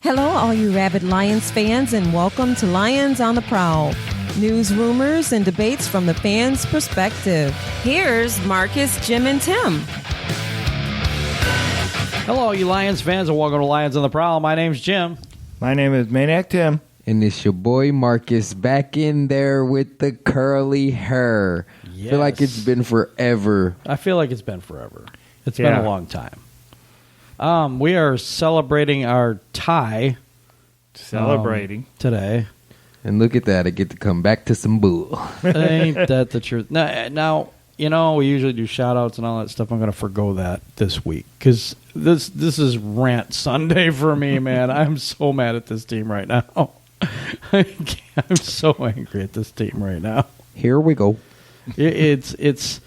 Hello, all you rabid Lions fans, and welcome to Lions on the Prowl. News, rumors, and debates from the fans' perspective. Here's Markus, Jim, and Tim. Hello, all you Lions fans, and welcome to Lions on the Prowl. My name's Jim. My name is Maniac Tim. And it's your boy Markus back in there with the curly hair. Yes. I feel like it's been forever. I feel like it's been forever. It's been a long time. We are celebrating our tie. Today. And look at that. I get to come back to some bull. Ain't that the truth? Now, you know, we usually do shout-outs and all that stuff. I'm going to forgo that this week because this is rant Sunday for me, man. I'm so mad at this team right now. I'm so angry at this team right now. Here we go. It's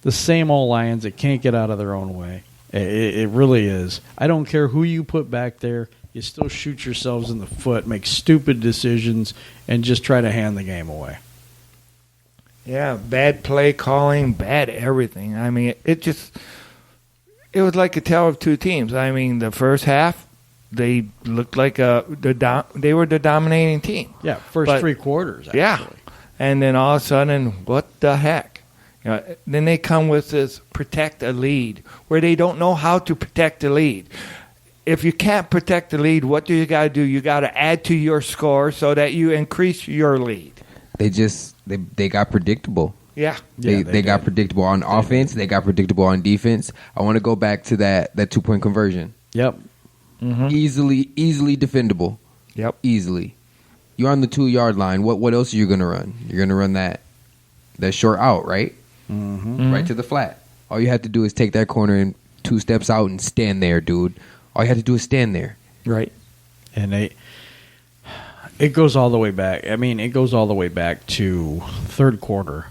the same old Lions that can't get out of their own way. It really is. I don't care who you put back there. You still shoot yourselves in the foot, make stupid decisions, and just try to hand the game away. Yeah, bad play calling, bad everything. I mean, it was like a tale of two teams. I mean, the first half, they looked like they were the dominating team. Yeah, first three quarters, actually. Yeah, and then all of a sudden, what the heck? You know, then they come with this protect a lead, where they don't know how to protect the lead. If you can't protect the lead, what do you got to do? You got to add to your score so that you increase your lead. They got predictable. Yeah. They got predictable on offense. They got predictable on defense. I want to go back to that 2-point conversion. Yep. Mm-hmm. Easily defendable. Yep. Easily. You're on the 2-yard line. What else are you going to run? You're going to run that short out, right? Mm-hmm. Right to the flat. All you have to do is take that corner and 2 steps out and stand there, dude. All you have to do is stand there. Right. And it goes all the way back. I mean, it goes all the way back to third quarter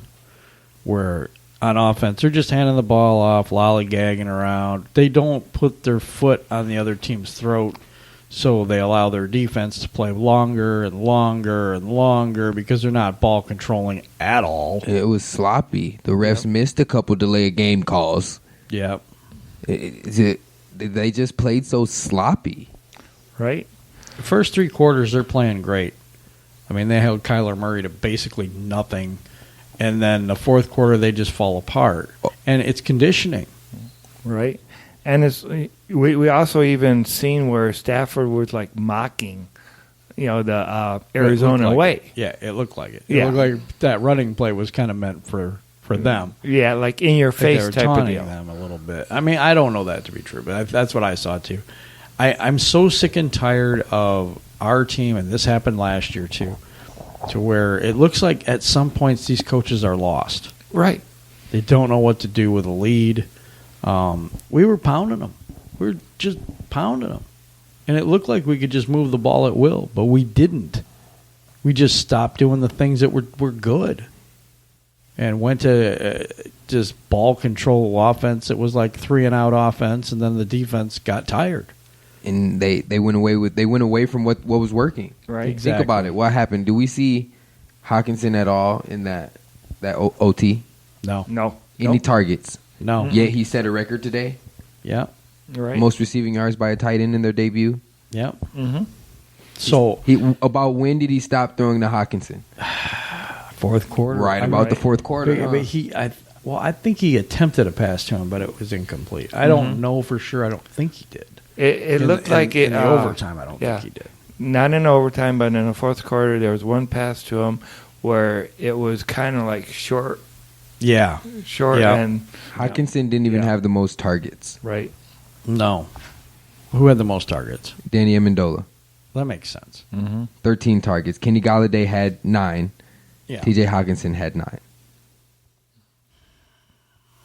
where on offense, they're just handing the ball off, lollygagging around. They don't put their foot on the other team's throat, so they allow their defense to play longer and longer and longer because they're not ball controlling at all. It was sloppy. The refs missed a couple delayed game calls. Yep. They just played so sloppy. Right. The first 3 quarters, they're playing great. I mean, they held Kyler Murray to basically nothing. And then the fourth quarter, they just fall apart. And it's conditioning. Right. And we also even seen where Stafford was like mocking, the Arizona way. Yeah, it looked like it. It looked like that running play was kind of meant for them. Yeah, like in your face they were type of taunting deal. them a little bit. I mean, I don't know that to be true, but that's what I saw too. I'm so sick and tired of our team, and this happened last year too, to where it looks like at some points these coaches are lost. Right. They don't know what to do with a lead. We were pounding them. We were just pounding them. And it looked like we could just move the ball at will, but we didn't. We just stopped doing the things that were good and went to just ball control offense. It was like 3-and-out offense, and then the defense got tired. And they went away from what was working. Right. Exactly. Think about it. What happened? Do we see Hawkinson at all in that OT? No. Any targets? No. Yeah, he set a record today. Yeah. Right. Most receiving yards by a tight end in their debut. Yeah. Mm-hmm. So about when did he stop throwing to Hawkinson? fourth quarter. Right, about the fourth quarter. But I think he attempted a pass to him, but it was incomplete. I don't know for sure. I don't think he did. It looked like it in the overtime. I don't think he did. Not in overtime, but in the fourth quarter, there was one pass to him where it was kind of like short. Yeah. And Hawkinson didn't even have the most targets. Right. No. Who had the most targets? Danny Amendola. That makes sense. Mm-hmm. 13 targets. Kenny Golladay had 9. Yeah. TJ Hawkinson had 9.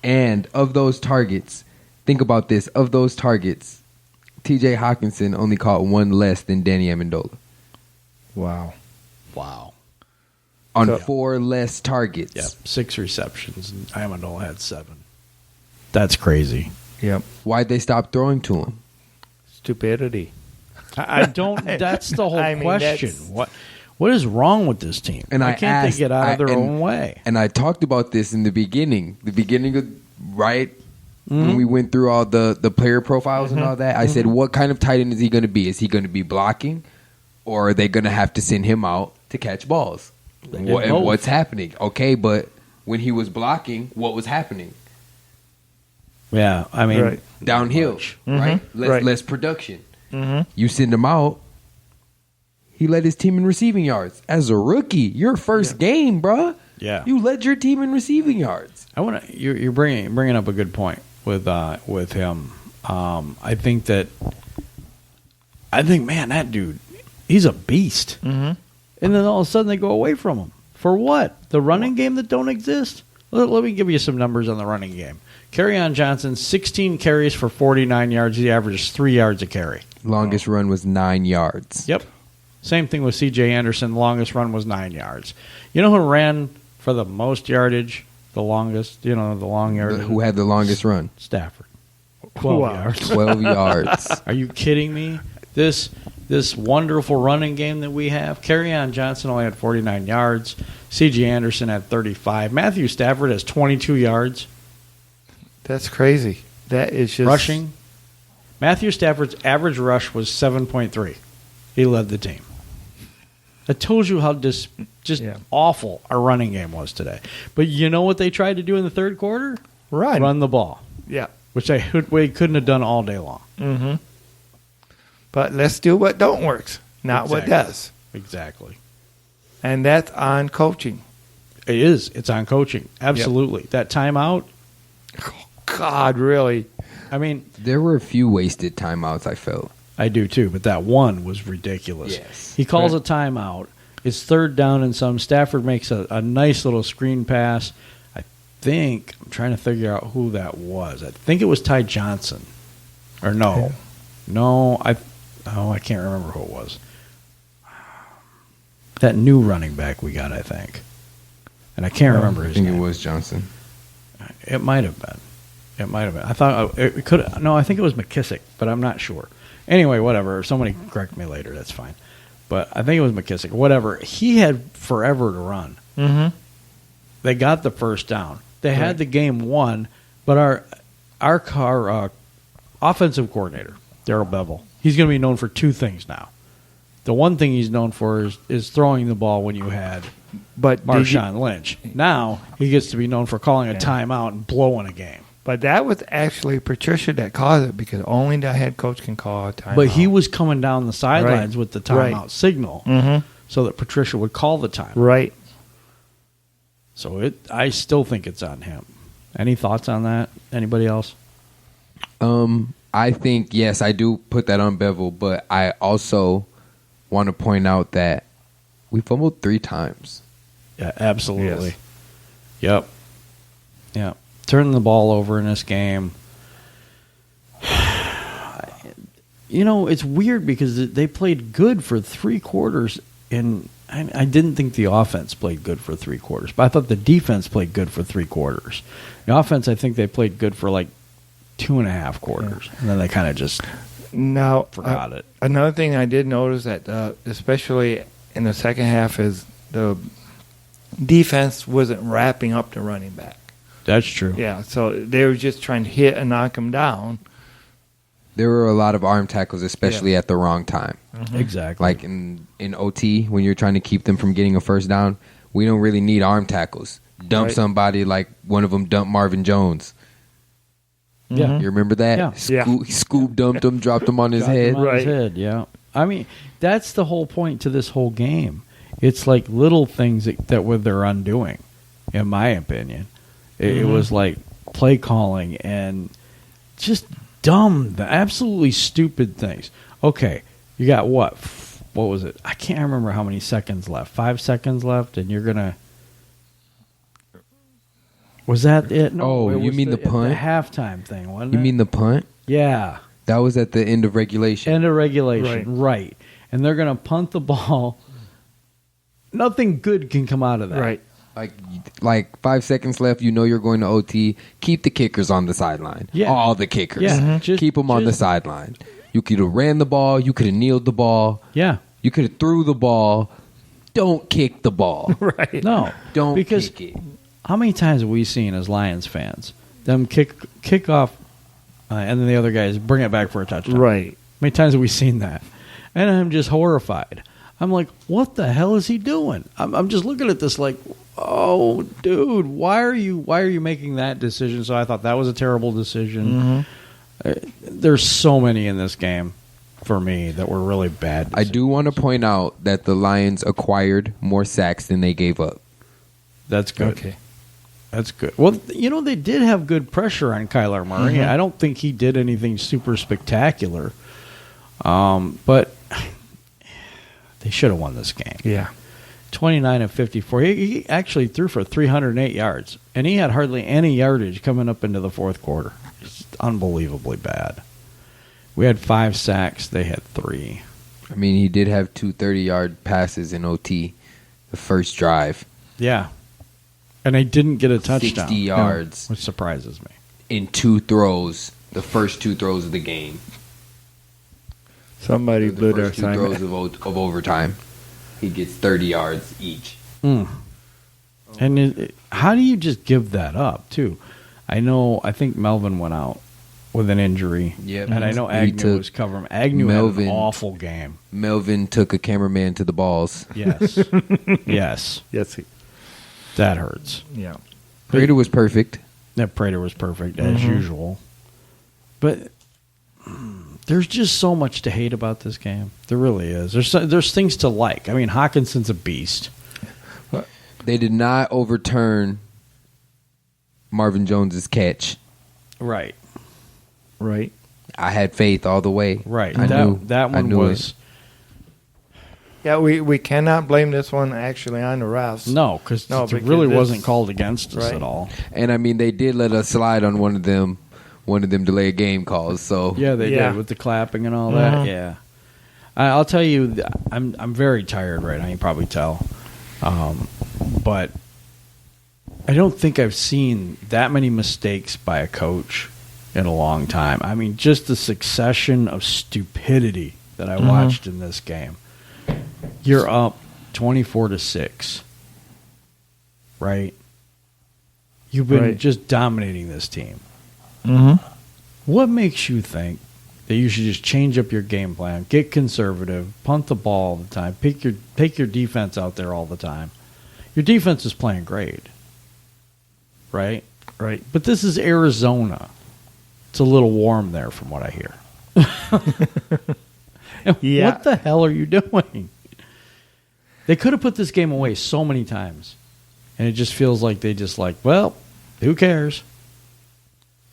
And of those targets, think about this. Of those targets, TJ Hawkinson only caught 1 less than Danny Amendola. Wow. On 4 less targets. Yep. 6 receptions, and Amendola had 7. That's crazy. Yep. Why'd they stop throwing to him? Stupidity. I don't. That's the whole I mean, question. What is wrong with this team? And Why can't they get out of their own way? And I talked about this in the beginning. The beginning of when we went through all the player profiles and all that. I said, what kind of tight end is he going to be? Is he going to be blocking, or are they going to have to send him out to catch balls? And what's happening? Okay, but when he was blocking, what was happening? Yeah, I mean, downhill, right? Less production. You send him out, he led his team in receiving yards. As a rookie, your first game, bruh. Yeah, you led your team in receiving yards. You're bringing up a good point with him. I think, man, that dude, he's a beast. And then all of a sudden they go away from him. For what? The running game that don't exist? Let me give you some numbers on the running game. Kerryon Johnson, 16 carries for 49 yards. He averages 3 yards a carry. Longest run was 9 yards. Yep. Same thing with C.J. Anderson. Longest run was 9 yards. You know who ran for the most yardage, the longest, the long yardage? Who had the longest run? Stafford. 12 yards. 12 yards. Are you kidding me? This wonderful running game that we have. Kerryon Johnson only had 49 yards. C.J. Anderson had 35. Matthew Stafford has 22 yards. That's crazy. That is just... Rushing. Matthew Stafford's average rush was 7.3. He led the team. That tells you how awful our running game was today. But you know what they tried to do in the third quarter? Run the ball. Yeah. Which they couldn't have done all day long. But let's do what don't works, not what does. Exactly. And that's on coaching. It is. It's on coaching. Absolutely. Yep. That timeout. Oh, God, really? I mean, there were a few wasted timeouts, I felt. I do too, but that one was ridiculous. Yes. He calls a timeout. It's third down and some. Stafford makes a nice little screen pass. I'm trying to figure out who that was. I think it was Ty Johnson. Or no. I can't remember who it was. That new running back we got, I think. And I can't remember his name. I think it was Johnson. It might have been. I thought it could. No, I think it was McKissick, but I'm not sure. Anyway, whatever. Somebody correct me later. That's fine. But I think it was McKissick. Whatever. He had forever to run. They got the first down. They had the game won, but our offensive coordinator, Darrell Bevel, he's going to be known for two things now. The one thing he's known for is throwing the ball when you had Marshawn Lynch. Now he gets to be known for calling a timeout and blowing a game. But that was actually Patricia that caused it because only the head coach can call a timeout. But he was coming down the sidelines with the timeout signal so that Patricia would call the timeout. Right. So I still think it's on him. Any thoughts on that? Anybody else? I think, yes, I do put that on Bevel, but I also want to point out that we fumbled 3 times. Yeah, absolutely. Yes. Yep. Turning the ball over in this game. It's weird because they played good for 3 quarters, and I didn't think the offense played good for 3 quarters, but I thought the defense played good for 3 quarters. The offense, I think they played good for like 2.5 quarters, and then they kind of just forgot it. Another thing I did notice that, especially in the second half, is the defense wasn't wrapping up the running back. That's true. Yeah, so they were just trying to hit and knock him down. There were a lot of arm tackles, especially at the wrong time. Exactly. Like in OT, when you're trying to keep them from getting a first down, we don't really need arm tackles. Dump somebody like one of them dumped Marvin Jones. Yeah. You remember that? Yeah. Scoop dumped him, dropped him on his head. His head, yeah. I mean, that's the whole point to this whole game. It's like little things that they're undoing, in my opinion. It was like play calling and just dumb, absolutely stupid things. Okay, you got what? What was it? I can't remember how many seconds left. 5 seconds left, and you're going to... Was that it? No, you mean the punt? The halftime thing, wasn't it? You mean the punt? Yeah. That was at the end of regulation. End of regulation, right. And they're going to punt the ball. Nothing good can come out of that. Right. Like 5 seconds left, you're going to OT. Keep the kickers on the sideline. Yeah. All the kickers. Yeah. Keep them on the sideline. You could have ran the ball. You could have kneeled the ball. Yeah. You could have threw the ball. Don't kick the ball. Right. No. Don't kick it. How many times have we seen as Lions fans them kick off, and then the other guys bring it back for a touchdown. Right. How many times have we seen that? And I'm just horrified. I'm like, what the hell is he doing? I'm just looking at this like, oh, dude, why are you making that decision? So I thought that was a terrible decision. There's so many in this game for me that were really bad decisions. I do want to point out that the Lions acquired more sacks than they gave up. That's good. Okay. That's good. Well, they did have good pressure on Kyler Murray. I don't think he did anything super spectacular. But they should have won this game. Yeah. 29 of 54. He actually threw for 308 yards, and he had hardly any yardage coming up into the fourth quarter. It's unbelievably bad. We had 5 sacks. They had 3. I mean, he did have 2 30-yard passes in OT the first drive. Yeah. And they didn't get a touchdown. 60 yards. Which surprises me. In 2 throws, the first 2 throws of the game. Somebody The blew their first 2 assignment. throws of overtime. He gets 30 yards each. And how do you just give that up, too? I think Melvin went out with an injury. Yep. And I know Agnew was covering. Agnew had an awful game. Melvin took a cameraman to the balls. Yes. Yes. Yes. That hurts. Yeah. Prater was perfect. That Prater was perfect, as usual. But there's just so much to hate about this game. There really is. There's things to like. I mean, Hawkinson's a beast. They did not overturn Marvin Jones's catch. Right. Right. I had faith all the way. Right. I knew that one was... it. Yeah, we cannot blame this one actually on the refs. No, because it really wasn't called against us at all. And I mean, they did let us slide on one of them delay a game calls. So Yeah, they did with the clapping and all that. Yeah, I'll tell you, I'm very tired right now. You can probably tell, but I don't think I've seen that many mistakes by a coach in a long time. I mean, just the succession of stupidity that I watched in this game. You're up 24-6, right? You've been just dominating this team. What makes you think that you should just change up your game plan, get conservative, punt the ball all the time, take your defense out there all the time? Your defense is playing great, right? Right. But this is Arizona. It's a little warm there from what I hear. What the hell are you doing? They could have put this game away so many times. And it just feels like they just like, well, who cares?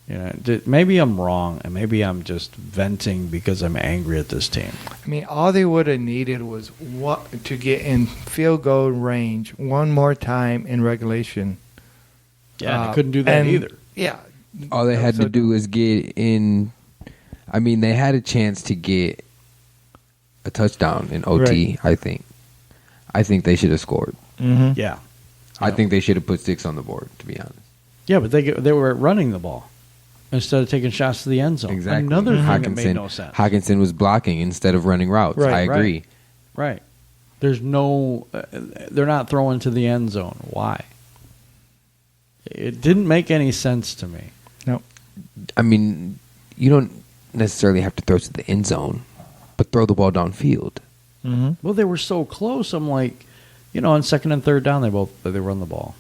Maybe I'm wrong, and maybe I'm just venting because I'm angry at this team. I mean, all they would have needed was to get in field goal range one more time in regulation. Yeah, they couldn't do that either. Yeah. all they had to do is get in. I mean, they had a chance to get a touchdown in OT. Right. I think they should have scored. Mm-hmm. Yeah. I think they should have put 6 on the board, to be honest. Yeah, but they were running the ball instead of taking shots to the end zone. Exactly. Another thing that made no sense. Hawkinson was blocking instead of running routes. Right, I agree. Right. There's no... they're not throwing to the end zone. Why? It didn't make any sense to me. No. I mean, you don't necessarily have to throw to the end zone, but throw the ball downfield. Mm-hmm. Well, they were so close. I'm like, on second and third down, they run the ball.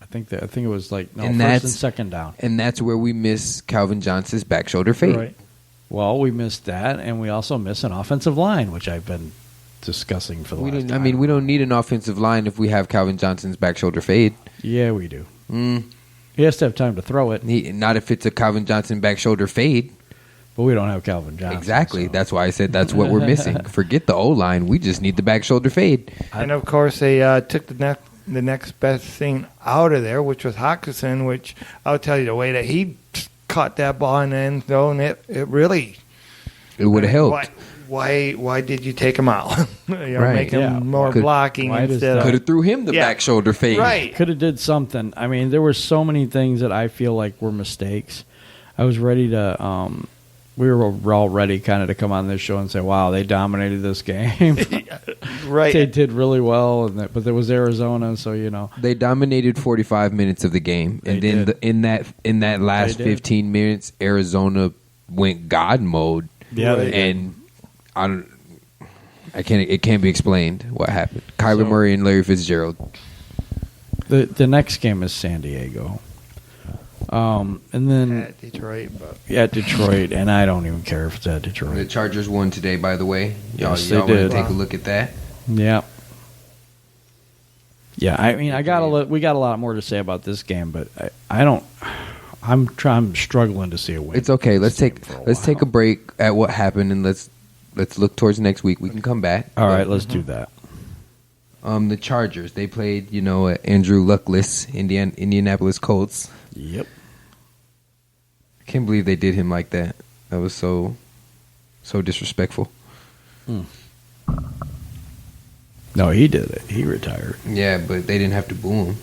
I think it was like first and second down. And that's where we miss Calvin Johnson's back shoulder fade. Right. Well, we missed that, and we also miss an offensive line, which I've been discussing for the last time. I mean, we don't need an offensive line if we have Calvin Johnson's back shoulder fade. Yeah, we do. He has to have time to throw it. Not if it's a Calvin Johnson back shoulder fade. But we don't have Calvin Johnson. Exactly. So. That's why I said that's what we're missing. Forget the O-line. We just need the back shoulder fade. And, of course, they took the next best thing out of there, which was Hawkinson, which I'll tell you, the way that he caught that ball in the end zone, it really... It would have helped. Why did you take him out? Right. Make him more blocking instead of... Could have threw him the back shoulder fade. Right. Could have did something. I mean, there were so many things that I feel like were mistakes. I was ready to... we were all ready kind of to come on this show and say, wow, they dominated this game. Right. they did really well, but there was Arizona, so They dominated 45 minutes of the game, and then in that last 15 minutes, Arizona went God mode. Yeah, and it can't be explained what happened. Kyler Murray and Larry Fitzgerald. The next game is San Diego. And then At Detroit, at Detroit, and I don't even care if it's at Detroit. The Chargers won today, by the way. Yes, y'all they did. Want to take a look at that? Yeah. Yeah, I mean, we got a lot more to say about this game, but I'm struggling to see a win. It's okay. Let's take a break at what happened, and let's look towards next week. We can come back. All right, let's do that. The Chargers, they played, Andrew Luckless, Indianapolis Colts. Yep. I can't believe they did him like that. That was so disrespectful. No, he did it. He retired. Yeah, but they didn't have to boo him.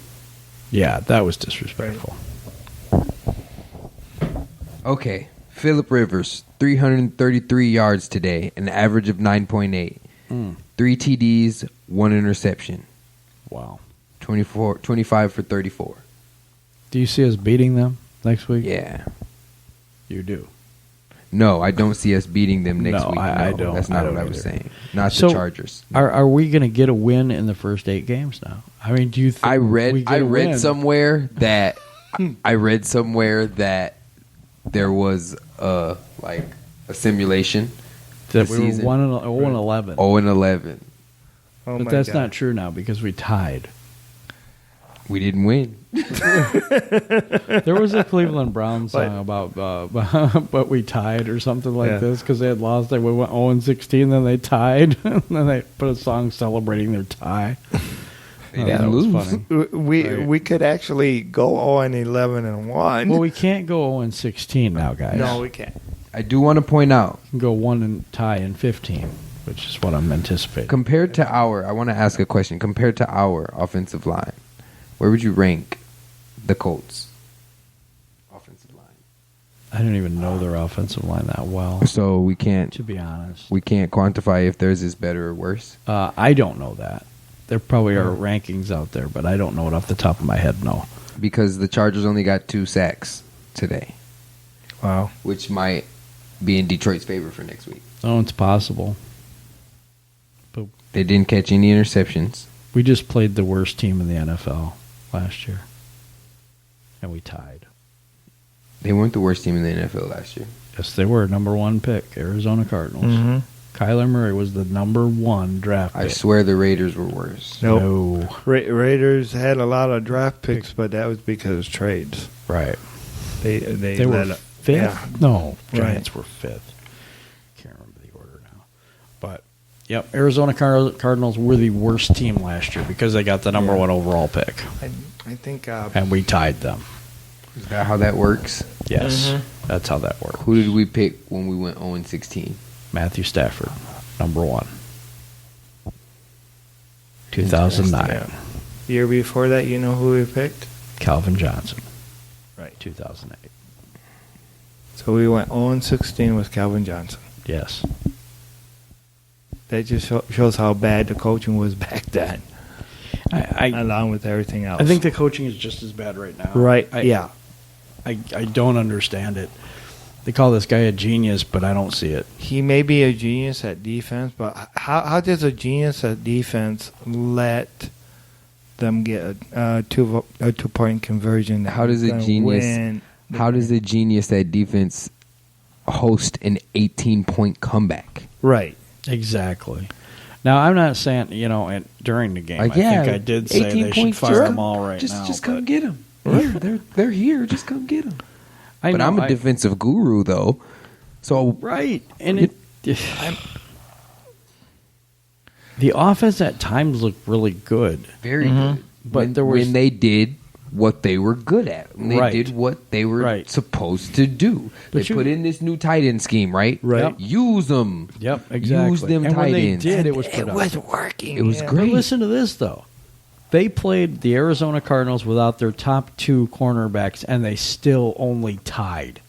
Yeah, that was disrespectful. Okay, Phillip Rivers, 333 yards today, an average of 9.8. 3 TDs, 1 interception. Wow. 25 for 34. Do you see us beating them next week? Yeah. You do. No, I don't see us beating them next No, week. I don't. That's not what I was either. saying. Not So, the Chargers. Are we going to get a win in the first 8 games now? I mean, do you think I read win? somewhere that there was a simulation that the we were season. 1-11. 0-11. Oh but my that's God. not true now because we tied. We didn't win. There was a Cleveland Browns song about but we tied or something like this because they had lost. They went 0-16, then they tied, and then they put a song celebrating their tie. They That didn't was lose. funny. We could actually go 0-11-1. Well, we can't go 0-16 now, guys. No, we can't. I do want to point out, We can go 1 and tie in 15, which is what I'm anticipating. compared to I want to ask a question. Compared to our offensive line, where would you rank the Colts' offensive line? I don't even know their offensive line that well, So we can't to be honest. quantify if theirs is better or worse. I don't know that. There probably are rankings out there, but I don't know it off the top of my head, no. Because the Chargers only got 2 sacks today, Wow. which might be in Detroit's favor for next week. Oh, it's possible. But They didn't catch any interceptions. we just played the worst team in the NFL last year, and we tied. They weren't the worst team in the NFL last year. Yes, they were. Number 1 pick, Arizona Cardinals. Mm-hmm. Kyler Murray was the number 1 draft pick. I swear the Raiders were worse. Nope. No. Raiders had a lot of draft picks, but that was because of trades. Right. They They were let 5th? Yeah. No, Right. Giants were 5th. Can't remember the order now. But, yep, Arizona Cardinals were the worst team last year because they got the number 1 overall pick. I think And we tied them. Is that how that works? Yes, Mhm. that's how that worked. Who did we pick when we went 0-16? Matthew Stafford, number 1. 2009. Yeah. Year before that, you know who we picked? Calvin Johnson, Right. 2008. So we went 0-16 with Calvin Johnson. Yes. That just shows how bad the coaching was back then, I along with everything else. think the coaching is just as bad right now. Right, I, yeah. I don't understand it. They call this guy a genius, but I don't see it. He may be a genius at defense, but how does a genius at defense let them get a 2-point conversion? that How does a gonna genius- win the How does game? the genius at defense host an 18-point comeback? Right. Exactly. Now, I'm not saying, during the game, I think I did say 18 they should points, fire just them all right now. Just come but get them. They're here. Just come get them. I But know, I'm a defensive guru, though. So Right. And the offense at times looked really good. very good. But there was- when they did what they were good at. When they Right. did what they were Right. supposed to do. But They put in this new tight end scheme, right? Right. Yep. Use them. Yep, exactly. Use them and tight when they ends. did, it was It productive. was working. It was yeah. great. But listen to this, though. They played the Arizona Cardinals without their top 2 cornerbacks, and they still only tied.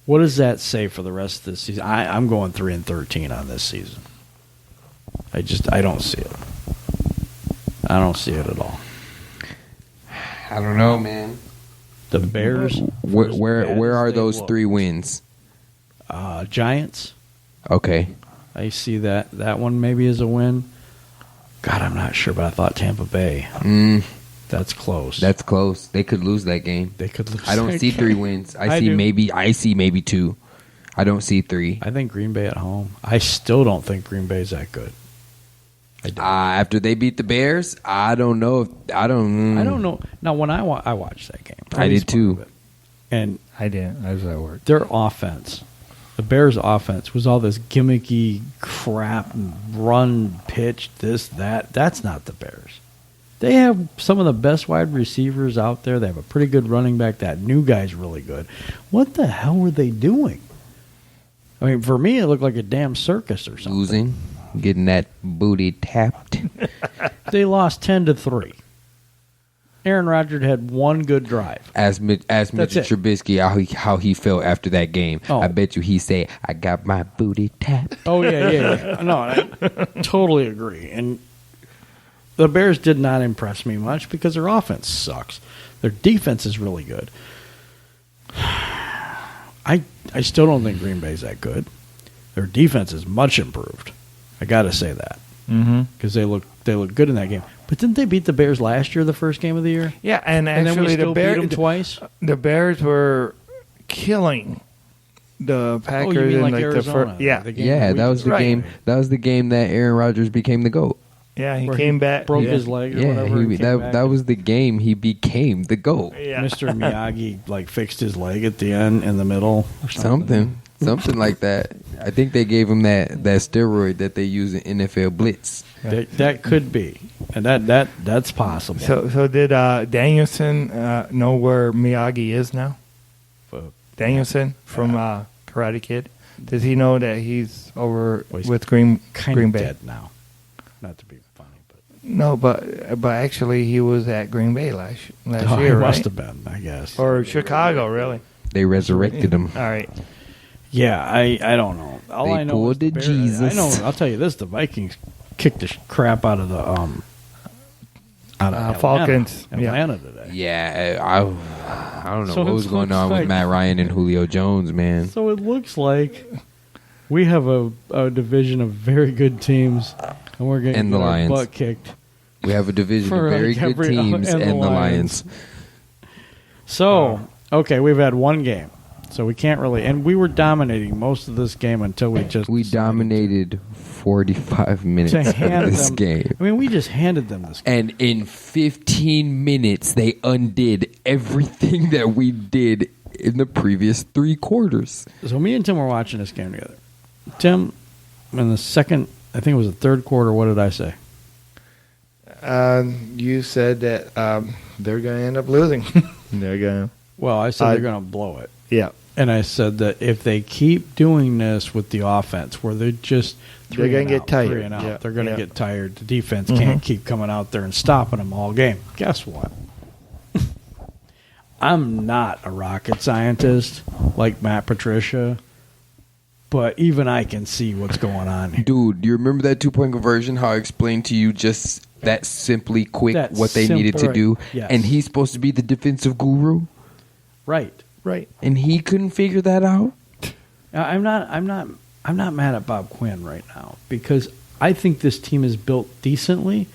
What does that say for the rest of this season? I'm going 3-13 on this season. I don't see it. I don't see it at all. I don't know, man. The Bears. Where are those 3 wins? Giants. Okay. I see that one maybe as a win. God, I'm not sure, but I thought Tampa Bay. That's close. That's close. They could lose that game. They could lose. I don't see 3 wins. I see maybe 2. I don't see 3. I think Green Bay at home. I still don't think Green Bay's that good. I don't. After they beat the Bears, I don't know. I don't know. Now, when I watched that game, I did too. And I didn't. I was at work. their offense, the Bears' offense, was all this gimmicky crap, run, pitch, this, that. That's not the Bears. They have some of the best wide receivers out there. They have a pretty good running back. That new guy's really good. What the hell were they doing? I mean, for me, it looked like a damn circus or something. Losing, getting that booty tapped. They lost 10-3. Aaron Rodgers had one good drive. As Mitchell Trubisky, how he felt after that game. Oh. I bet you he said, "I got my booty tapped." Oh, yeah. No, I totally agree. And the Bears did not impress me much because their offense sucks. Their defense is really good. I still don't think Green Bay's that good. Their defense is much improved. I got to say that. Because they look good in that game. But didn't they beat the Bears last year, the first game of the year? Yeah, and And then we actually still the Bears beat them twice? The Bears were killing the Packers. Oh, you mean in like the Arizona? first. Yeah, The game Yeah, that was the Right. game. That was the game that Aaron Rodgers became the GOAT. yeah, he Where came back, broke yeah. his leg or Yeah, whatever. and came back. that was the game he became the GOAT. Yeah. Mr. Miyagi fixed his leg at the end in the middle or something. Something like that. I think they gave him that steroid that they use in NFL blitz. That could be, and that's possible. So did Danielson know where Miyagi is now? Danielson from Karate Kid. Does he know that he's over Well, he's with Green kind Bay? of dead now. Not to be funny, but No, but actually he was at Green Bay last he year, right? must have been, I guess. Or Chicago, really? They resurrected him. All right. Yeah, I don't know. All They I know pulled is the the Bears- Jesus. I know. I'll tell you this: the Vikings kicked the crap out of the Atlanta, Falcons. Atlanta today. Yeah, I don't know So what was it going looks on like- with Matt Ryan and Julio Jones, man. So it looks like we have a division of very good teams, and we're getting And the our Lions. butt kicked. We have a division For, of very like, good every- teams and and the the Lions. So okay, we've had one game, so we can't really. And we were dominating most of this game until we just We decided dominated 45 minutes to of hand this them. game. I mean, we just handed them this game. And in 15 minutes, they undid everything that we did in the previous 3 quarters. So me and Tim were watching this game together. Tim, in the second, I think it was the third quarter. What did I say? You said that they're going to end up losing. They're going to. Well, I said they're going to blow it. Yeah. And I said that if they keep doing this with the offense, where they're just They're gonna get tired. 3 and out, Yeah. they're going to Yeah. get tired. The defense can't keep coming out there and stopping them all game. Guess what? I'm not a rocket scientist like Matt Patricia, but even I can see what's going on here. Dude, do you remember that 2-point conversion? How I explained to you just that simply quick That what they needed to simple, do? yes. And he's supposed to be the defensive guru? Right. Right. And he couldn't figure that out? I'm not mad at Bob Quinn right now because I think this team is built decently.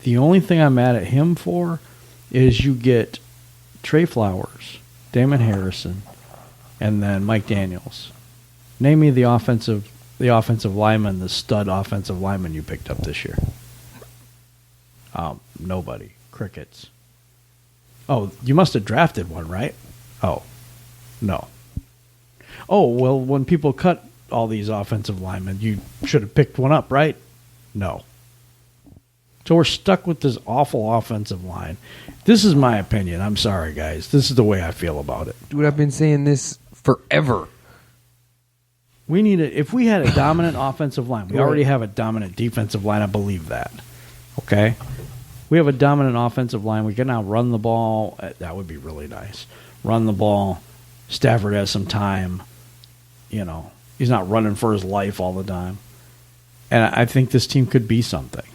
The only thing I'm mad at him for is you get Trey Flowers, Damon Harrison, and then Mike Daniels. Name me the offensive lineman, the stud offensive lineman you picked up this year. Nobody. Crickets. Oh, you must have drafted one, right? Oh, no. Oh, well, when people cut all these offensive linemen, you should have picked one up, right? No. So we're stuck with this awful offensive line. This is my opinion. I'm sorry, guys. This is the way I feel about it. Dude, I've been saying this forever. We need if we had a dominant offensive line. We already have a dominant defensive line. I believe that. Okay? We have a dominant offensive line. We can now run the ball. That would be really nice. Run the ball. Stafford has some time. You know, he's not running for his life all the time. And I think this team could be something.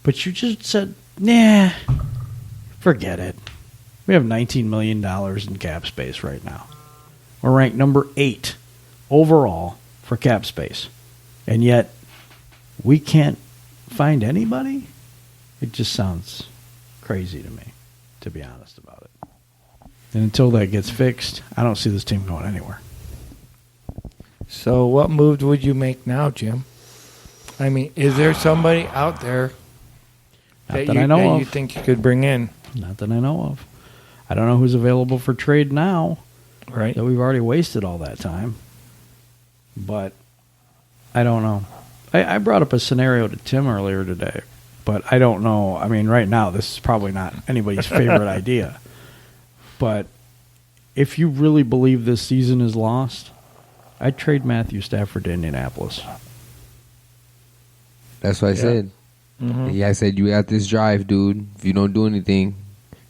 But you just said, nah, forget it. We have $19 million in cap space right now. We're ranked number 8 overall for cap space. And yet, we can't find anybody? It just sounds crazy to me, to be honest about it. And until that gets fixed, I don't see this team going anywhere. So what moves would you make now, Jim? I mean, is there somebody out there that you think you could bring in? Not that I know of. I don't know who's available for trade now. Right. That we've already wasted all that time. But I don't know. I brought up a scenario to Tim earlier today, but I don't know. I mean, right now, this is probably not anybody's favorite idea. But if you really believe this season is lost, I'd trade Matthew Stafford to Indianapolis. That's what I said. Mm-hmm. Yeah, I said, you got this drive, dude. If you don't do anything,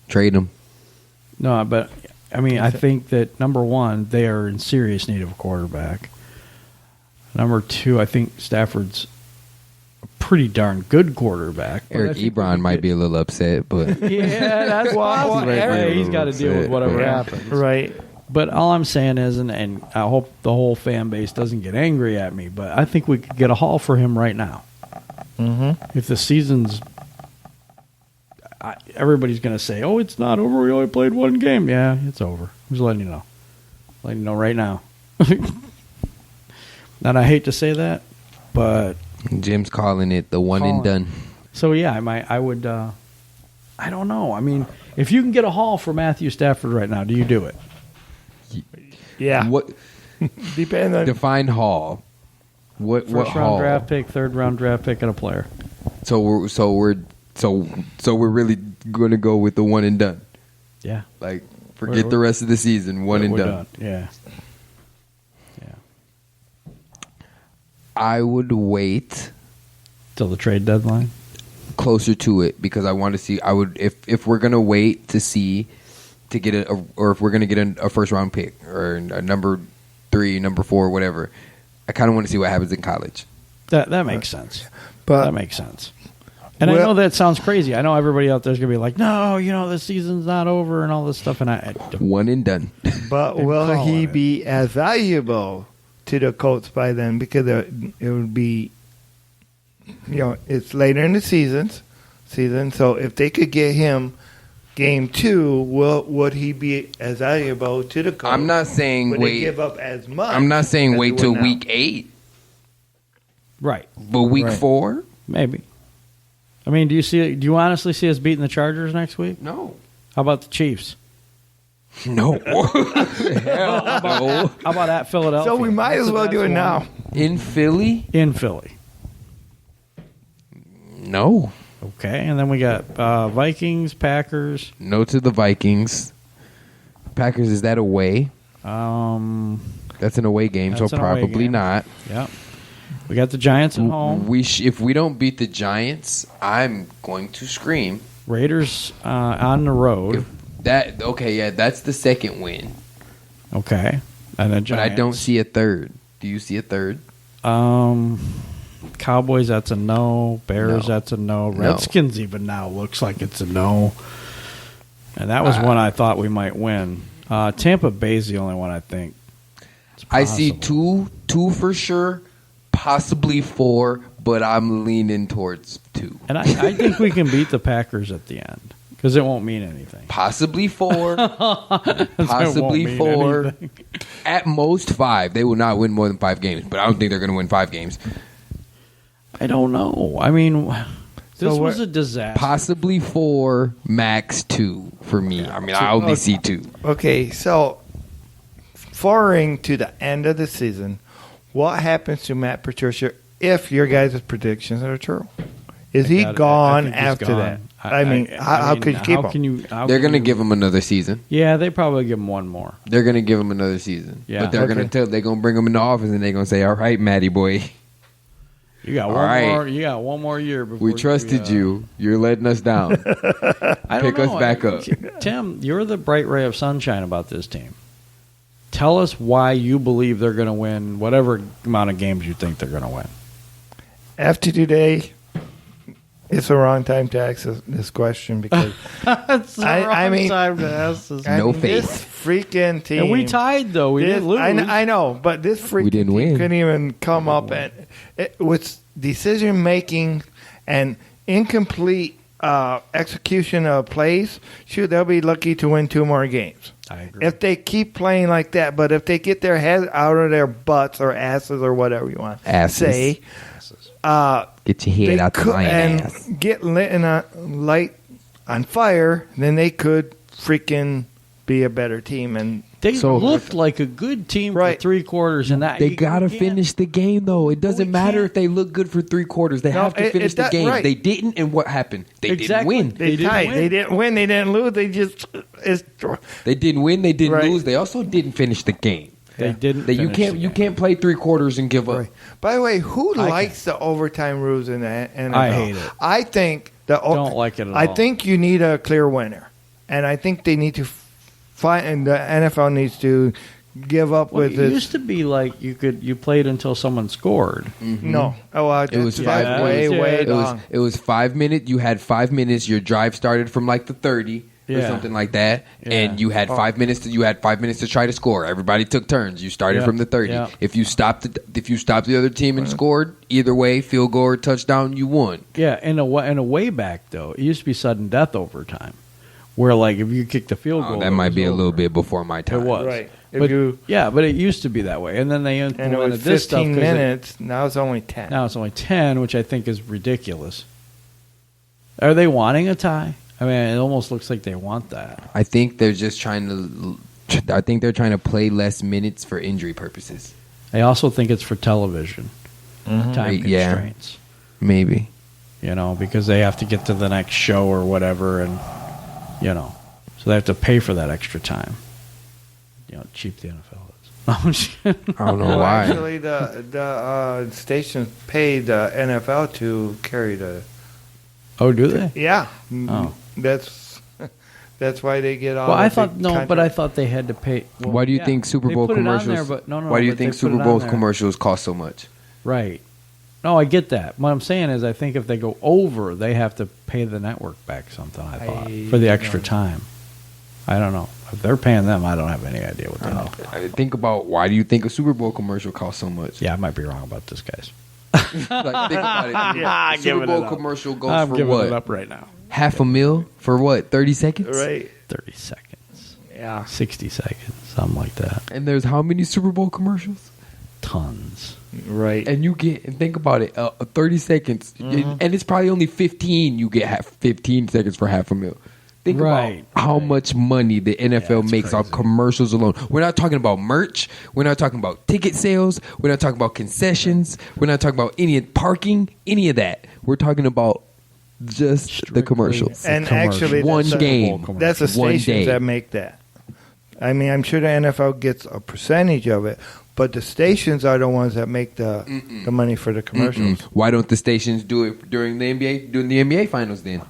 trade him. No, but, I mean, I think that, number one, they are in serious need of a quarterback. Number two, I think Stafford's a pretty darn good quarterback. Eric Ebron might be a little upset, but... yeah, that's possible. He's got to deal with whatever happens. Right. But all I'm saying is, and I hope the whole fan base doesn't get angry at me, but I think we could get a haul for him right now. Mm-hmm. If the season's... everybody's going to say, oh, it's not over. We only played one game. Yeah, it's over. I'm just letting you know. Letting you know right now. And I hate to say that, but... Jim's calling it the one and done. So, yeah, I would... I don't know. I mean, if you can get a haul for Matthew Stafford right now, do you do it? Yeah. What? Depends on... Define haul. What First-round draft pick, third-round draft pick, and a player. So we're really going to go with the one and done. Yeah. Like, forget the rest of the season. One and done. Yeah. I would wait till the trade deadline, closer to it, because I want to see. I would if we're gonna wait to see to get or if we're gonna get a first round pick or a number 3, number 4, whatever. I kind of want to see what happens in college. That makes sense. But that makes sense. And I know that sounds crazy. I know everybody out there's gonna be like, no, the season's not over and all this stuff. And I one and done. But will he be as valuable to the Colts by then, because it would be, it's later in the season. So if they could get him game 2, would he be as valuable to the Colts? I'm not saying would they give up as much. I'm not saying wait till week 8. Right. But week 4? Maybe. I mean, do you honestly see us beating the Chargers next week? No. How about the Chiefs? No. How about at Philadelphia? So we might as well do it now. In Philly? In Philly. No. Okay, and then we got Vikings, Packers. No to the Vikings. Packers, is that away? That's an away game, so probably not. Yep. We got the Giants at home. If we don't beat the Giants, I'm going to scream. Raiders on the road. That's the second win. Okay. And the Giants. But I don't see a third. Do you see a third? Cowboys, that's a no. Bears, that's a no. Redskins even now looks like it's a no. And that was one I thought we might win. Tampa Bay's the only one I think. I see two for sure, possibly 4, but I'm leaning towards 2. And I think we can beat the Packers at the end. Because it won't mean anything. Possibly 4. Possibly 4. Anything. At most 5. They will not win more than 5 games. But I don't think they're going to win 5 games. I don't know. I mean, this was a disaster. Possibly 4, max 2 for me. I mean, I only see 2. Okay, so forwarding to the end of the season, what happens to Matt Patricia if your guys' predictions are true? Is he gone after that? I mean, how could you keep him? They're going to give him another season. Yeah, they probably give him one more. They're going to give him another season. Yeah. But they're going to bring him in the office and they're going to say, "All right, Matty boy. You got more. You got one more year before we trusted you. You're letting us down. Pick us back up." Tim, you're the bright ray of sunshine about this team. Tell us why you believe they're going to win whatever amount of games you think they're going to win. After today, it's the wrong time to ask this question because It's the wrong time to ask this. No this freaking team. And we tied, though. We didn't lose. I know, but this freaking didn't team win. couldn't even come up with decision making and incomplete execution of plays. Shoot, they'll be lucky to win 2 more games. I agree. If they keep playing like that, but if they get their heads out of their butts or asses or whatever you want to say, Get your head out the lion and ass. get light on fire, then they could freaking be a better team. And They So- looked like a good team Right. for 3 quarters, and that They you gotta can't- finish the game, though. It doesn't matter can't. if they look good for 3 quarters. They No, have to finish the that- game. right. They didn't, and what happened? They Exactly. didn't win. they didn't tied. win. They didn't win. They didn't lose. They just They didn't win. They didn't Right. lose. They also didn't finish the game. They didn't. That you finish can't the you game. can't play 3 quarters and give up. Right. By the way, who I likes the overtime rules in the NFL? I hate it. I think Don't like it at I all. think you need a clear winner, and I think they need to find. And the NFL needs to give up Well, with it this. used to be like you played until someone scored. No, It was that's 5 way minutes. way Yeah, long. It was 5 minutes. You had 5 minutes. Your drive started from like the 30 or Yeah. something like that, Yeah. and you had 5 minutes. You had 5 minutes to try to score. Everybody took turns. You started Yeah. from the 30. Yeah. If you stopped the other team and scored, either way, field goal or touchdown, you won. Yeah, in a way back though, it used to be sudden death overtime, where like if you kicked the field goal, that it might was be a over. little bit before my time. It was Right. If But, you- but it used to be that way, and then they And it implemented was this stuff 15 'cause minutes. Now it's only 10. now it's only 10, which I think is ridiculous. Are they wanting a tie? I mean, it almost looks like they want that. I think they're just trying to. I think they're trying to play less minutes for injury purposes. I also think it's for television time Yeah. constraints. Maybe. Because they have to get to the next show or whatever, and so they have to pay for that extra time. Cheap the NFL is. I don't know Well, why. actually, the stations pay the NFL to carry the. Oh, do they? Yeah. Oh. That's why they get all. Well, the I big thought but I contracts. thought they had to pay. Well, Why do you yeah, think Super they Bowl put it on commercials? there, but no, why do you but think they put Super it on Bowl there. commercials cost so much? Right. No, I get that. What I'm saying is, I think if they go over, they have to pay the network back something. I thought for the extra time. I don't know if they're paying them. I don't have any idea what the hell. Think about why do you think a Super Bowl commercial costs so much? Yeah, I might be wrong about this, guys. Like, think about it. Yeah, The Super giving Bowl it up. commercial goes I'm for giving what? it up right now. $500,000 for what? 30 seconds? Right. 30 seconds, Yeah. 60 seconds, something like that. And there's how many Super Bowl commercials? Tons. Right. And you get and think about it, 30 seconds, and it's probably only 15. You get 15 seconds for $500,000. Think Right. about how much money the NFL it's makes on crazy. commercials alone. We're not talking about merch. We're not talking about ticket sales. We're not talking about concessions. We're not talking about any parking, any of that. We're talking about just the Strictly commercials. And commercial. actually, One that's game. That's the One stations day. that make that. I mean, I'm sure the NFL gets a percentage of it, but the stations are the ones that make the money for the commercials. Why don't the stations do it during the NBA finals then?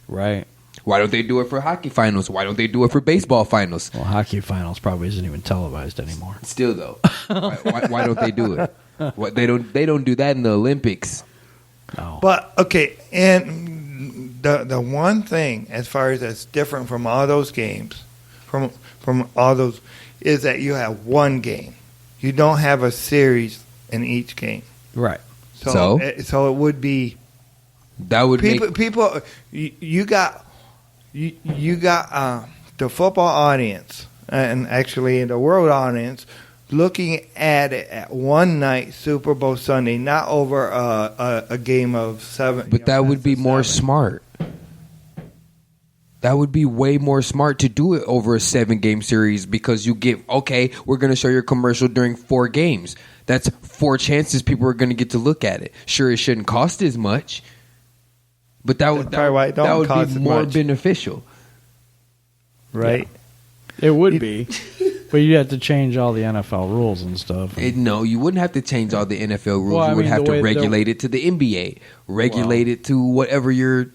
Right. Why don't they do it for hockey finals? Why don't they do it for baseball finals? Well, hockey finals probably isn't even televised anymore. Still though, why don't they do it? What they don't do that in the Olympics. No. But okay, and the one thing as far as that's different from all those games, from all those, is that you have one game. You don't have a series in each game. Right. So? So it would be That would people. You got the football audience and actually the world audience looking at it at one night, Super Bowl Sunday, not over a game of 7. But that would be more smart. That would be way more smart to do it over a 7-game series because you get, okay, we're going to show your commercial during 4 games. That's 4 chances people are going to get to look at it. Sure, it shouldn't cost as much, but that would probably why it don't that would cost be as more much. beneficial. right? It would be. But you'd have to change all the NFL rules and stuff. No, you wouldn't have to change all the NFL rules. Well, I you would mean, have the to way regulate it to the NBA, regulate it to whatever you're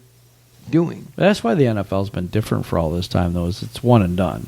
doing. That's why the NFL's been different for all this time, though, is it's one and done.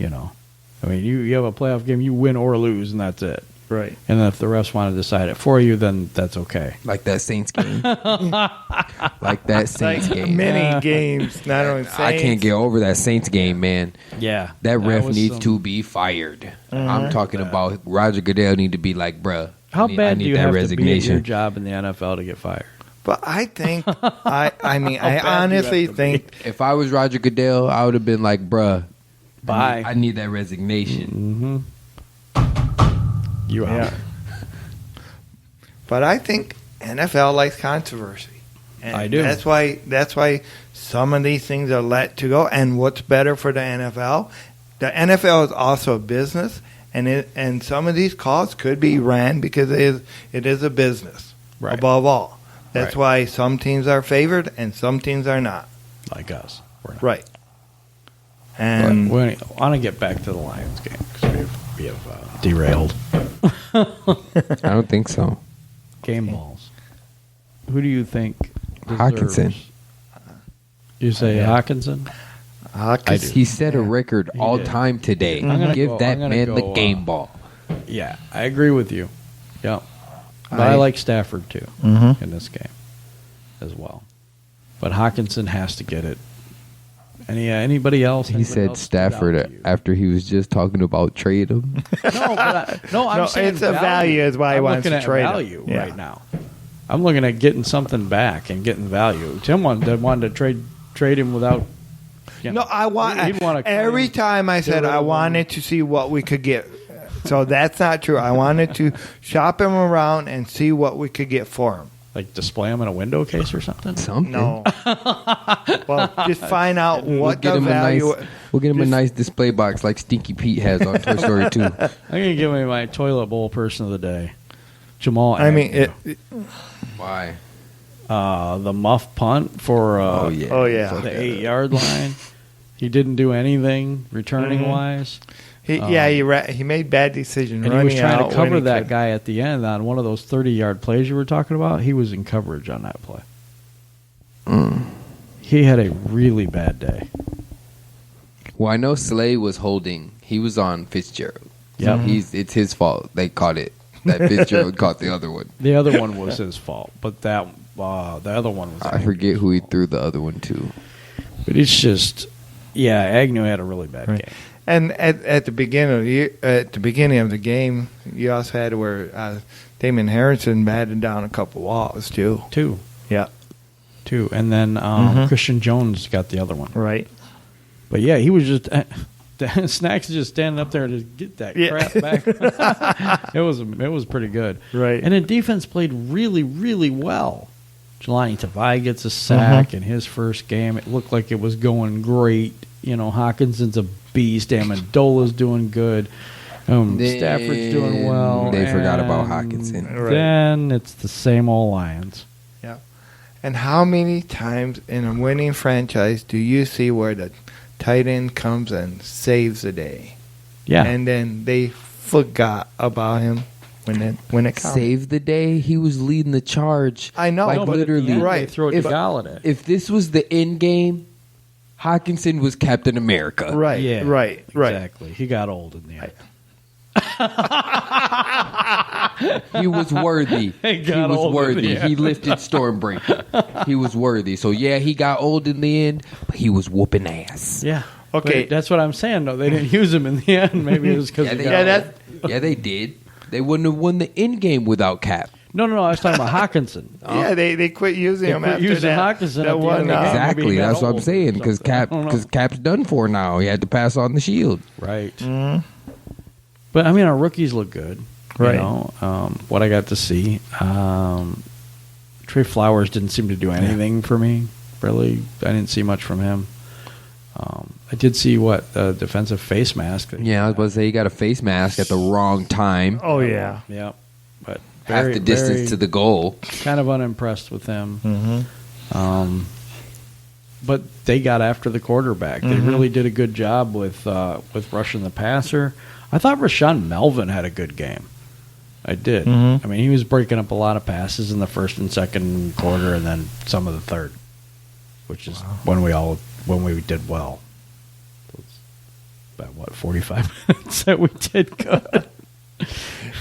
I mean, you have a playoff game, you win or lose, and that's it. Right. And then if the refs want to decide it for you, then that's okay. Like that Saints game. Like that Saints game. Many games, not only Saints. I can't get over that Saints game, man. Yeah. That ref was needs some- to be fired. I'm talking about Roger Goodell need to be like, bruh. How I bad need do you that have to be at your resignation. job in the NFL to get fired? But I think, I bad do honestly you have to think, If I was Roger Goodell, I would have been like, bruh, Bye. I need that resignation. You out. yeah. But I think NFL likes controversy. And I do. That's why some of these things are let to go. And what's better for the NFL? The NFL is also a business, and some of these calls could be ran because it is a business Right. above all. That's Right. why some teams are favored and some teams are not. Like us. We're not. Right. But And we want to get back to the Lions game because we have derailed I don't think so. game balls. Who do you think deserves? Hawkinson. You say Yeah. Hawkinson? Hawkins, He set a record He all did. time today. I'm gonna Give go- that I'm gonna man the go, game ball. Yeah, I agree with you. Yeah. But I like Stafford too Mhm. in this game as well. But Hawkinson has to get it. Anybody else? He Anybody said else stood out Stafford to you? after he was just talking about trade him. I'm No, saying it's a value is why he I'm wants looking to at trade him. value Yeah. right now. I'm looking at getting something back and getting value. Tim wanted to trade him without. No, I want. He'd want to Every time I said rid I of him. wanted to see what we could get. So that's not true. I wanted to shop him around and see what we could get for him. like display him in a window case or something. Something. No. Well, just find out We'll what get the him value. We'll get him a just- nice display box like Stinky Pete has on Toy Story 2. I'm gonna give me my toilet bowl person of the day, Jamal. I mean, Agnew. Why? The muff punt for Oh yeah. Oh, yeah. the 8-yard line. He didn't do anything returning wise, he made bad decisions. and he was running trying out to when cover he that could. guy at the end on one of those 30-yard plays you were talking about. He was in coverage on that play. He had a really bad day. Well, I know Slay was holding. He was on Fitzgerald. Yep. It's his fault. They caught it. That Fitzgerald caught the other one. The other one was his fault, but the other one was. I forget who he threw the other one to. But it's just, yeah, Agnew had a really bad Right. game. And at the beginning of the year, at the beginning of the game, you also had where Damon Harrison batted down a couple walls too. Two, Yeah. and then Christian Jones got the other one. Right. But yeah, he was just Snacks just standing up there to get that crap back. It was pretty good. Right. And the defense played really, really well. Jelani Tavai gets a sack in his first game. It looked like it was going great. You know, Hawkinson's a beast. Amendola's doing good. Stafford's doing well. They forgot about and Hawkinson. Right. Then it's the same old Lions. Yeah. And how many times in a winning franchise do you see where the tight end comes and saves the day? Yeah. And then they forgot about him when it comes. Save the day. He was leading the charge. I know, Like but at the literally. end, They right. throw it to If- Galladay. If this was the end game, Hawkinson was Captain America. Right. Yeah, Right. Exactly. He got old in the end. He was worthy. He He got was old in worthy. the end. He lifted Stormbreaker. He was worthy. So yeah, he got old in the end, but he was whooping ass. Yeah. Okay. But that's what I'm saying, though. They didn't use him in the end. Maybe it was because Yeah, they did. They wouldn't have won the end game without Cap. No. I was talking about Hawkinson. Yeah, they quit using They him quit after using that. Hawkinson that at the one, end of the game. Exactly. maybe he got That's what I'm old or saying. Because something. I don't know. Cap's done for now. He had to pass on the shield. Right. Mhm. But, I mean, our rookies look good. Right. You know, what I got to see. Trey Flowers didn't seem to do anything for me, really. I didn't see much from him. I did see the defensive face mask. that he Yeah, I was got. about to say he got a face mask at the wrong time. Oh yeah. Yeah. But Half very, the distance very to the goal. kind of unimpressed with him. Mm-hmm. But they got after the quarterback. They really did a good job with rushing the passer. I thought Rashawn Melvin had a good game. I did. Mhm. I mean, he was breaking up a lot of passes in the first and second quarter, and then some of the third, which is when we did well. It was about 45 minutes that we did good.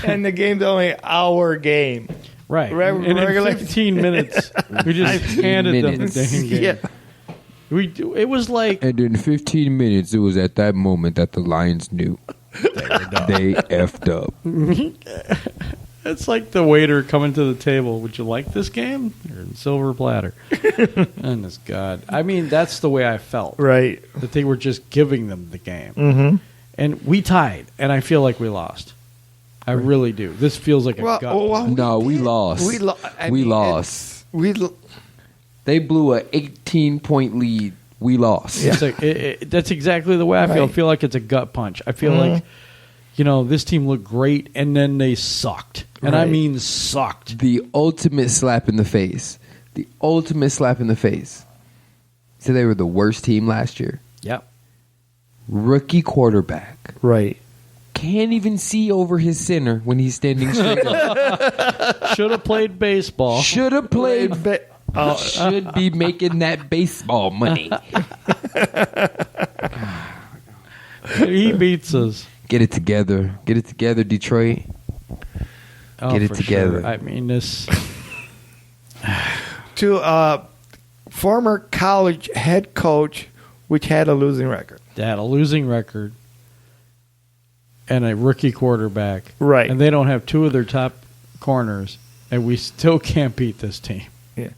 And the game's only an hour game. Right. And in 15 minutes, we just handed them the dang game. Yeah. It was like... And in 15 minutes, it was at that moment that the Lions knew. They effed up. It's like the waiter coming to the table. Would you like this game? You're in silver platter. Goodness God. I mean, that's the way I felt. Right. That they were just giving them the game. Mm-hmm. And we tied, and I feel like we lost. I really do. This feels like a gut. No, we lost. We lost. They blew an 18-point lead. We lost. Yeah. It's like, that's exactly the way I feel. I feel like it's a gut punch. I feel like, this team looked great, and then they sucked. And I mean sucked. The ultimate slap in the face. The ultimate slap in the face. So they were the worst team last year. Yep. Rookie quarterback. Right. Can't even see over his center when he's standing straight up. Should have played baseball. Should have played. Should be making that baseball money. He beats us. Get it together. Get it together, Detroit. Get it together. Sure. I mean, this... To former college head coach, which had a losing record. They had a losing record and a rookie quarterback. Right. And they don't have two of their top corners, and we still can't beat this team. Yeah.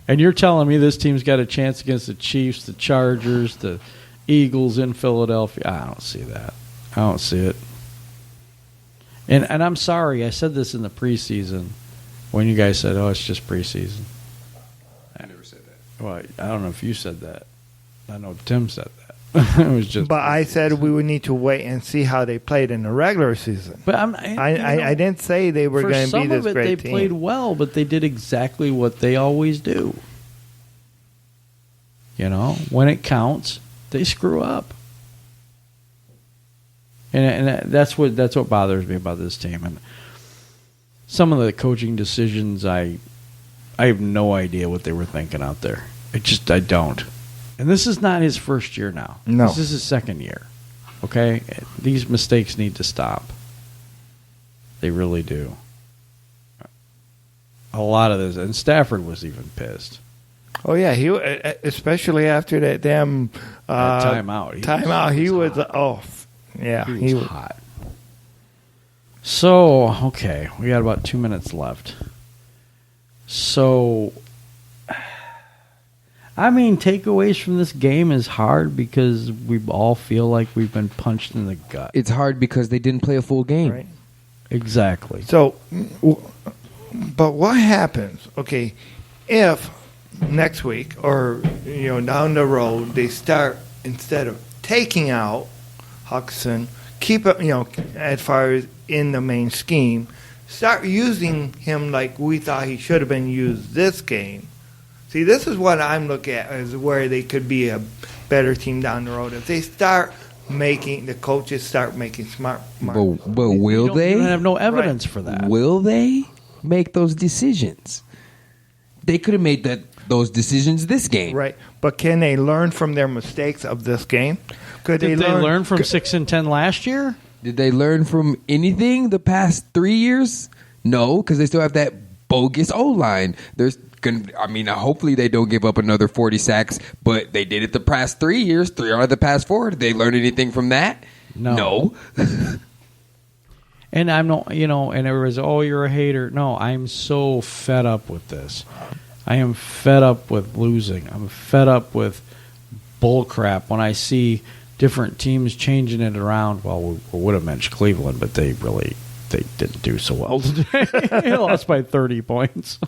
And you're telling me this team's got a chance against the Chiefs, the Chargers, the Eagles in Philadelphia? I don't see that. I don't see it. And I'm sorry, I said this in the preseason when you guys said, it's just preseason. I never said that. Well, I don't know if you said that. I know Tim said that. It was just. But I said we would need to wait and see how they played in the regular season. But I didn't say they were going to be this great team. For some of it, they played well, but they did exactly what they always do. When it counts, they screw up. And that's what bothers me about this team. And some of the coaching decisions, I have no idea what they were thinking out there. I don't. And this is not his first year now. No. This is his second year. Okay? These mistakes need to stop. They really do. A lot of this. And Stafford was even pissed. Oh, yeah. He, especially after that damn timeout. He was off. Yeah. He was hot. So, okay. We got about 2 minutes left. So... takeaways from this game is hard because we all feel like we've been punched in the gut. It's hard because they didn't play a full game. Right. Exactly. So, but what happens, if next week or, down the road they start, instead of taking out Huxon, keep it, as far as in the main scheme, start using him like we thought he should have been used this game. See, this is what I'm looking at as where they could be a better team down the road. If they the coaches start making smart. But will they? You don't have no evidence for that. Will they make those decisions? They could have made those decisions this game. Right. But can they learn from their mistakes of this game? Did they learn from 6-10 last year? Did they learn from anything the past 3 years? No, because they still have that bogus O-line. Hopefully they don't give up another 40 sacks, but they did it the past 3 years, 3 out of the past 4. Did they learn anything from that? No. And I'm not, and everybody's, you're a hater. No, I'm so fed up with this. I am fed up with losing. I'm fed up with bull crap when I see different teams changing it around. Well, we would have mentioned Cleveland, but they didn't do so well today. They lost by 30 points.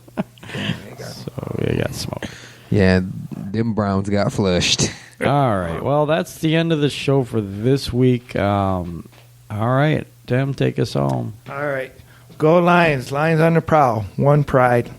So they got smoked. Yeah, them Browns got flushed. All right. Well, that's the end of the show for this week. All right. Tim, take us home. All right. Go Lions. Lions on the prowl. One pride.